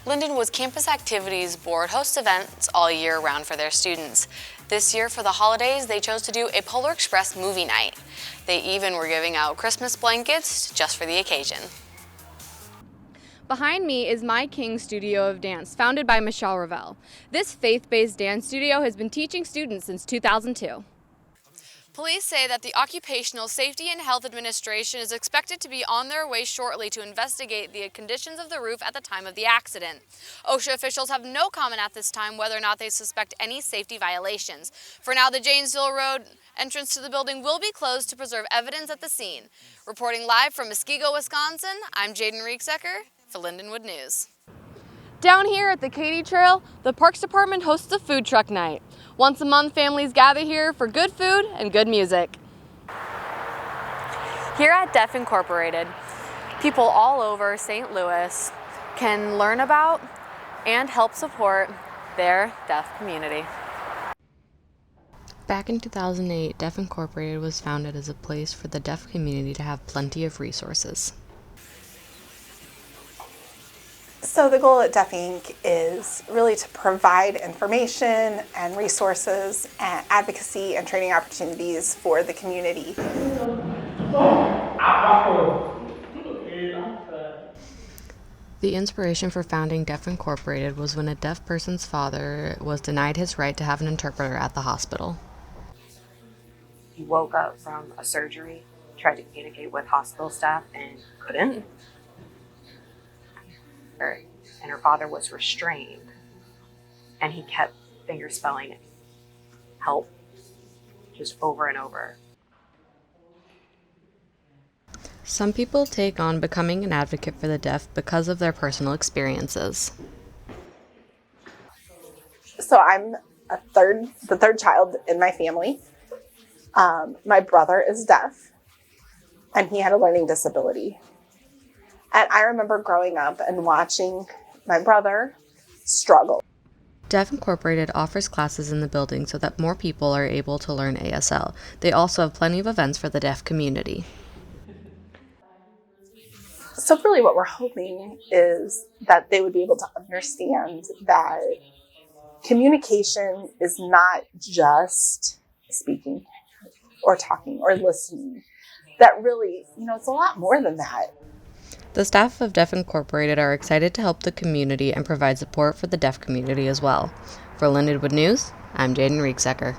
Lindenwood's Campus Activities Board hosts events all year round for their students. This year for the holidays, they chose to do a Polar Express movie night. They even were giving out Christmas blankets just for the occasion. Behind me is My King Studio of Dance, founded by Michelle Ravel. This faith-based dance studio has been teaching students since 2002. Police say that the Occupational Safety and Health Administration is expected to be on their way shortly to investigate the conditions of the roof at the time of the accident. OSHA officials have no comment at this time whether or not they suspect any safety violations. For now, the Janesville Road entrance to the building will be closed to preserve evidence at the scene. Reporting live from Muskego, Wisconsin, I'm Jaden Rieksecker for Lindenwood News. Down here at the Katy Trail, the Parks Department hosts a food truck night. Once a month, families gather here for good food and good music. Here at Deaf Incorporated, people all over St. Louis can learn about and help support their deaf community. Back in 2008, Deaf Incorporated was founded as a place for the deaf community to have plenty of resources. So the goal at Deaf Inc. is really to provide information and resources and advocacy and training opportunities for the community. The inspiration for founding Deaf Incorporated was when a deaf person's father was denied his right to have an interpreter at the hospital. He woke up from a surgery, tried to communicate with hospital staff and couldn't. And her father was restrained, and he kept finger spelling help just over and over. Some people take on becoming an advocate for the deaf because of their personal experiences. So I'm the third child in my family. My brother is deaf, and he had a learning disability. And I remember growing up and watching my brother struggle. Deaf Incorporated offers classes in the building so that more people are able to learn ASL. They also have plenty of events for the deaf community. So really what we're hoping is that they would be able to understand that communication is not just speaking or talking or listening. That really, it's a lot more than that. The staff of Deaf Incorporated are excited to help the community and provide support for the deaf community as well. For Lindenwood News, I'm Jaden Rieksecker.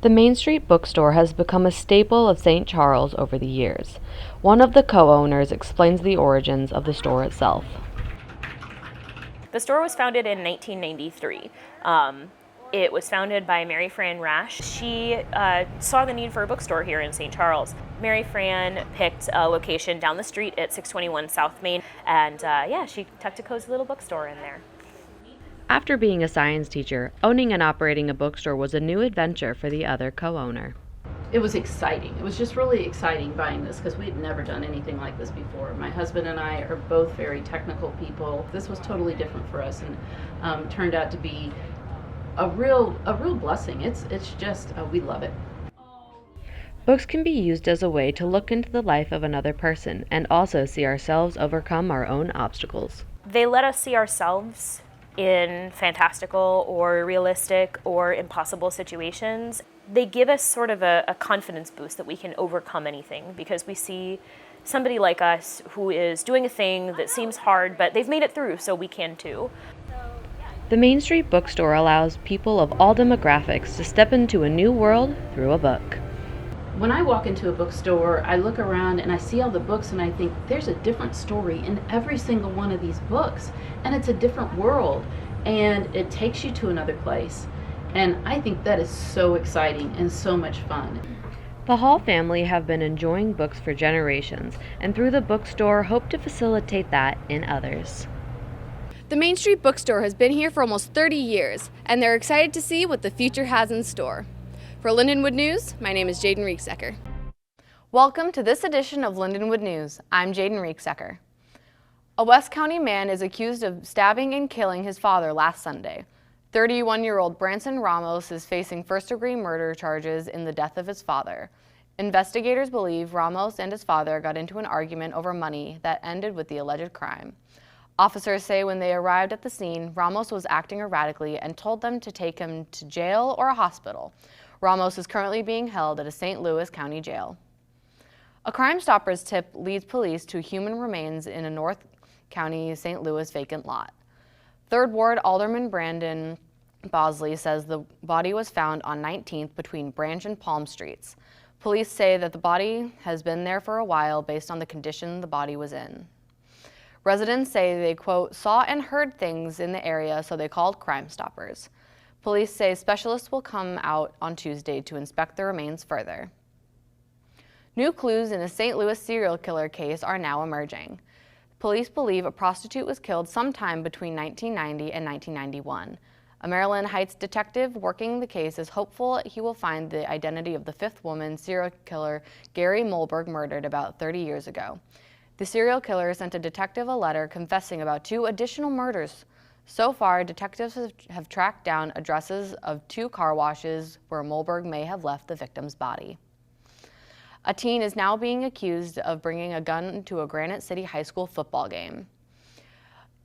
The Main Street Bookstore has become a staple of St. Charles over the years. One of the co-owners explains the origins of the store itself. The store was founded in 1993. It was founded by Mary Fran Rash. She saw the need for a bookstore here in St. Charles. Mary Fran picked a location down the street at 621 South Main, and she tucked a cozy little bookstore in there. After being a science teacher, owning and operating a bookstore was a new adventure for the other co-owner. It was exciting. It was just really exciting buying this because we had never done anything like this before. My husband and I are both very technical people. This was totally different for us and turned out to be a real blessing. It's just we love it. Books can be used as a way to look into the life of another person and also see ourselves overcome our own obstacles. They let us see ourselves in fantastical or realistic or impossible situations. They give us sort of a confidence boost that we can overcome anything because we see somebody like us who is doing a thing that seems hard, but they've made it through, so we can too. The Main Street Bookstore allows people of all demographics to step into a new world through a book. When I walk into a bookstore, I look around and I see all the books and I think there's a different story in every single one of these books. And it's a different world and it takes you to another place. And I think that is so exciting and so much fun. The Hall family have been enjoying books for generations and through the bookstore hope to facilitate that in others. The Main Street Bookstore has been here for almost 30 years, and they're excited to see what the future has in store. For Lindenwood News, my name is Jaden Rieksecker. Welcome to this edition of Lindenwood News. I'm Jaden Rieksecker. A West County man is accused of stabbing and killing his father last Sunday. 31-year-old Branson Ramos is facing first-degree murder charges in the death of his father. Investigators believe Ramos and his father got into an argument over money that ended with the alleged crime. Officers say when they arrived at the scene, Ramos was acting erratically and told them to take him to jail or a hospital. Ramos is currently being held at a St. Louis County jail. A Crime Stoppers tip leads police to human remains in a North County St. Louis vacant lot. 3rd Ward Alderman Brandon Bosley says the body was found on 19th between Branch and Palm Streets. Police say that the body has been there for a while based on the condition the body was in. Residents say they, quote, saw and heard things in the area, so they called Crime Stoppers. Police say specialists will come out on Tuesday to inspect the remains further. New clues in a St. Louis serial killer case are now emerging. Police believe a prostitute was killed sometime between 1990 and 1991. A Maryland Heights detective working the case is hopeful he will find the identity of the 5th woman serial killer Gary Molberg murdered about 30 years ago. The serial killer sent a detective a letter confessing about 2 additional murders. So far, detectives have tracked down addresses of 2 car washes where Molberg may have left the victim's body. A teen is now being accused of bringing a gun to a Granite City High School football game.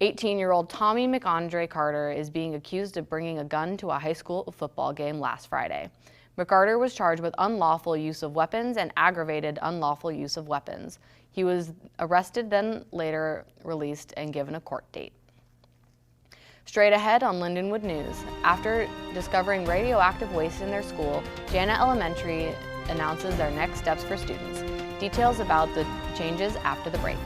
18-year-old Tommy McAndre Carter is being accused of bringing a gun to a high school football game last Friday. McCarter was charged with unlawful use of weapons and aggravated unlawful use of weapons. He was arrested, then later released and given a court date. Straight ahead on Lindenwood News, after discovering radioactive waste in their school, Jana Elementary announces their next steps for students. Details about the changes after the break.